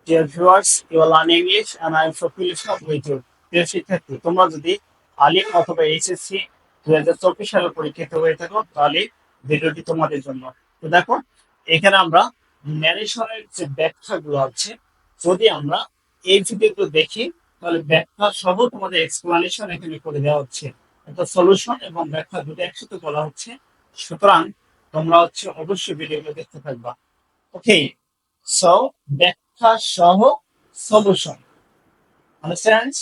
Dear viewers, you are learning English and I am Shofil Islam with you. প্রিয় শিক্ষার্থী, তোমরা যদি আলিম অথবা এইচএসসি 2024 সালের পরীক্ষিত হয়ে থাকো তাহলে ভিডিওটি তোমাদের জন্য। তো দেখো, এখানে আমরা ন্যারেশনের যে ব্যাখ্যাগুলো আছে, যদি আমরা এই ভিডিওগুলো দেখি তাহলে ব্যাখ্যা সহ তোমাদের এক্সপ্লানেশন এখানে করে দেওয়া হচ্ছে। একটা সলিউশন এবং ব্যাখ্যা দুটো একসাথে করা হচ্ছে। সুতরাং তোমরা অবশ্যই ভিডিওগুলো দেখতে থাকবা। ওকে, সো ব্যাখ্যা সহ সলিউশন, আন্ডারস্ট্যান্ডস?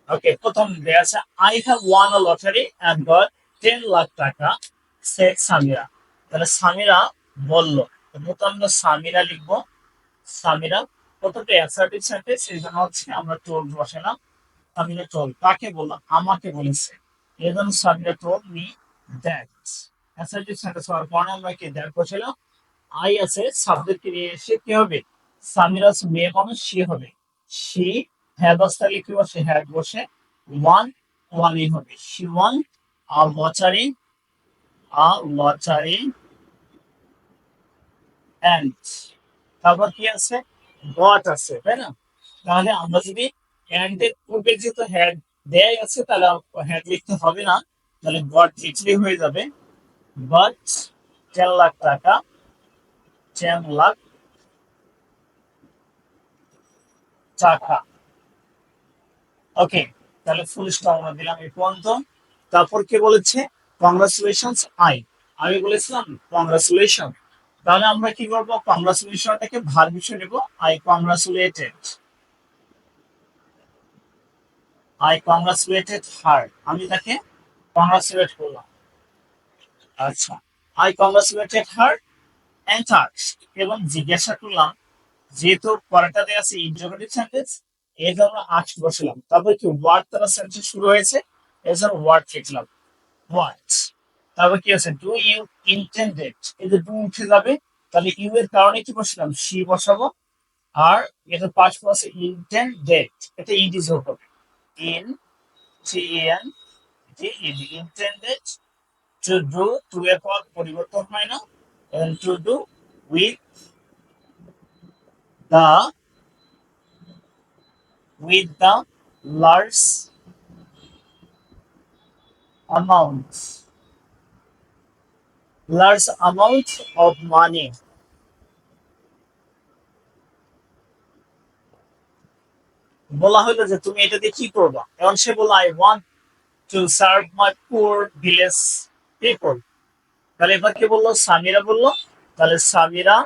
ওকে, প্রথম দেয়া আছে I have won a lottery and got 10 lakh taka, said Samira. তাহলে সামিরা বলল, প্রথম আমরা সামিরা লিখবো। সামিরা প্রথমটা অ্যাসার্টিভ সেন্টেন্স, এই জন্য আমরা টোল বসে না। সামিরা টোল কাকে বললাম? আমাকে বলেছে। এই জন্য Samira told me that. Assertive sentence হওয়ার কারণে আমরা কি দ্যাট বসেলাম। আই আছে, সাবজেক্টকে নিয়ে এসে কি হবে? সামিরাস মেয়ে মানুষ সে হবে। সি হ্যাভ আসলে কি বসে? হ্যাড বসে। ওয়ান ওয়ানই হবে। সি ওয়ান আর লটারি, লটারি অ্যান্ড তারপর কি আছে? গট আছে, তাই না? তাহলে আমরা যদি অ্যান্ড এর পূর্বে যেহেতু হ্যাড দেয়াই আছে, তাহলে হ্যাড লিখতে হবে না, তাহলে গট লিখলেই হয়ে যাবে। বাট 10 লাখ টাকা, 10 লাখ টাকা। ওকে, তাহলে ফুল স্টপ আমরা দিলাম এই পর্যন্ত। তারপর কে বলেছে? Congratulations I. আমি বলেছিলাম কংগ্রাচুলেশন। তাহলে আমরা কি করবো? কংগ্রাচুলেশনটাকে ভার্ব হিসেবে নেব। আই কংগ্রাচুলেটেড, আই কংগ্রাচুলেটেড হার। আমি তাকে কংগ্রাচুলেট করলাম। আচ্ছা, I congratulated her and asked, এবং জিজ্ঞাসা করলাম। যেহেতু পরেরটাতে আছে ইন্টারোগেটিভ সেন্টেন্স, এর জন্য আস্কড বসলাম। তারপর কি ওয়ার্ড দ্বারা সেন্টেন্স শুরু হয়েছে, এর জন্য ওয়ার্ড লিখলাম। হোয়াট। তারপর কি আছে? ডু ইউ ইন্টেন্ডেড, এই যে ডু উঠে যাবে, তাহলে ইউ এর কারণে কি বসলাম? সি বসাবো। আর এটা পাঁচ আছে ইন্টেন্ডেড, এটা ইডি যোগ হবে। In T N D ed, intended. To do, to এর পর পরিবর্তন হয় না। To do with the, with the large amount, large amount of money. বলা হলো যে তুমি এটা দিয়ে কি করবা, এখন সে বললো I want to serve my poor village people. তাহলে এবার কি বললো? সামিরা বললো। তাহলে Samira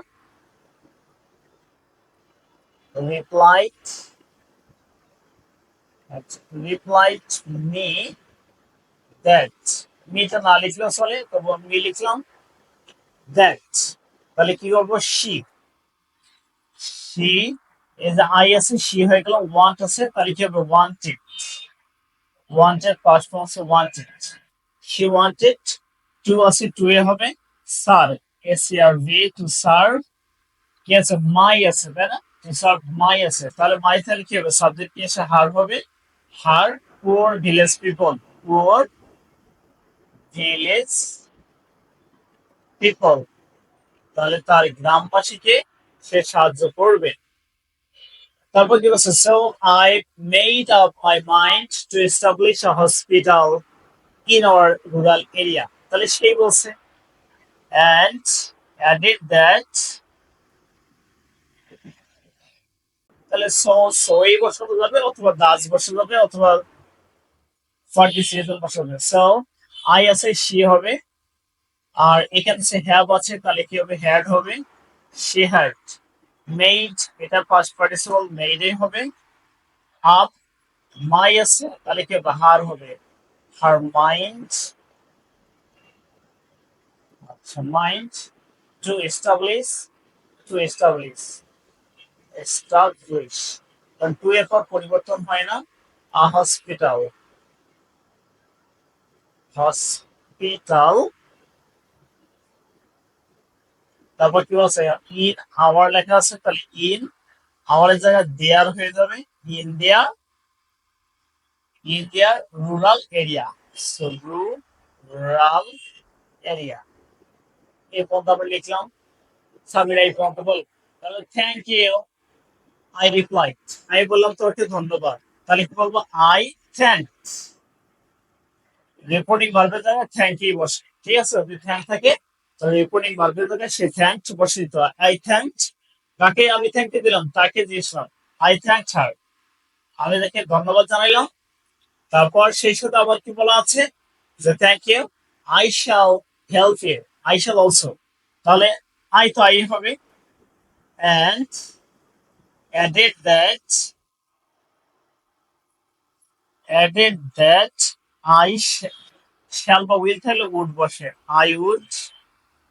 replied, replied me that. মিটা না লিখলেও চলে, তবু মি লিখলাম দ্যাট। তাহলে কি করবো? শি, শি এই যে আই আছে, শি হয়ে গেল। ওয়ান্ট আছে, তাহলে কি হবে? ওয়ান্টেড, ওয়ান্টেড পাস্ট ফর্ম আছে ওয়ান্টেড। She wanted. টু আছে, টু এ হবে serve, S C R V, to serve. কি আছে? মাই আছে, তাই না? টু সার্ভ মাই আছে, তাহলে মাই তাহলে কি হবে? সাবজেক্ট কি এসে হার হবে। Her poor village people, poor village people, তাহলে তার গ্রামবাসীকে সে সাহায্য করবে। তারপর কি বলছে? So I made up my mind to establish a hospital in our rural area. তাহলে সেই বলছে and added that, তাহলে সো, সই বসানো যাবে, অথবা দাস বসানো যাবে, অথবা ফর দিস রিজন বসানো যাবে। সো আই আছে, সি হবে। আর এখানে সে হ্যাভ আছে, তাহলে কি হবে? হ্যাড হবে। সি হ্যাড মেড, এটা ফার্স্ট পার্টিসিপল মেডে হবে। আপ, মাই আছে, তাহলে কি হবে? হার হবে। হার মাইন্ড, আচ্ছা mind. To establish, to establish, establish, কারণ টু এর পর পরিবর্তন হয় না। আ হসপিটাল, হসপিটাল। তারপর কি আছে? ইন আওয়ার লেখা আছে, তাহলে ইন আওয়ারের জায়গায় দেয়ার হয়ে যাবে। In their, in their rural area. So rural area, এই পর্যন্ত আমরা লিখলাম। সামিরা এই পর্যন্ত বল। তাহলে থ্যাংক ইউ। আই রিপ্লাই, আমি বললাম তোমাকে ধন্যবাদ, তাহলে কি বলবো? I thanks. রিপোর্টিং ভার্বের জায়গায় থ্যাংক ইউ বসে, ঠিক আছে? যদি থ্যাংক থাকে তাহলে রিপোর্টিং ভার্বের জায়গায় সে থ্যাংক বসে দিতে হয়। আই থ্যাংক, কাকে আমি থ্যাংক দিলাম? তাকে দিয়েছিলাম। আই থ্যাংক হার, আমি তাকে ধন্যবাদ জানাইলাম। তারপর সেই সাথে আবার কি বলা আছে যে thank you, I shall help you, I shall also. তাহলে আই তো আই হবে, and added that, added that I shall বা উইল থাকলে উড বসে, আই উড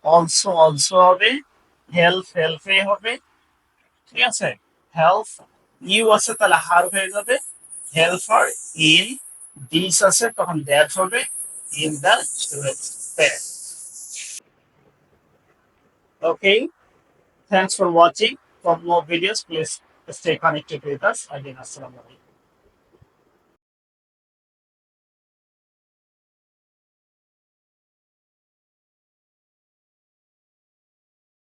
অলসো, অলসো হবে, হেল্প হেল্পে হবে, ঠিক আছে? হেল্প ইউ আছে তাহলে হার হয়ে যাবে, হেল্পার ইন দিস আছে তখন দ্যাট হবে, in the student. Okay, thanks for watching. For more videos, please stay connected with us. Again, assalamu alaikum.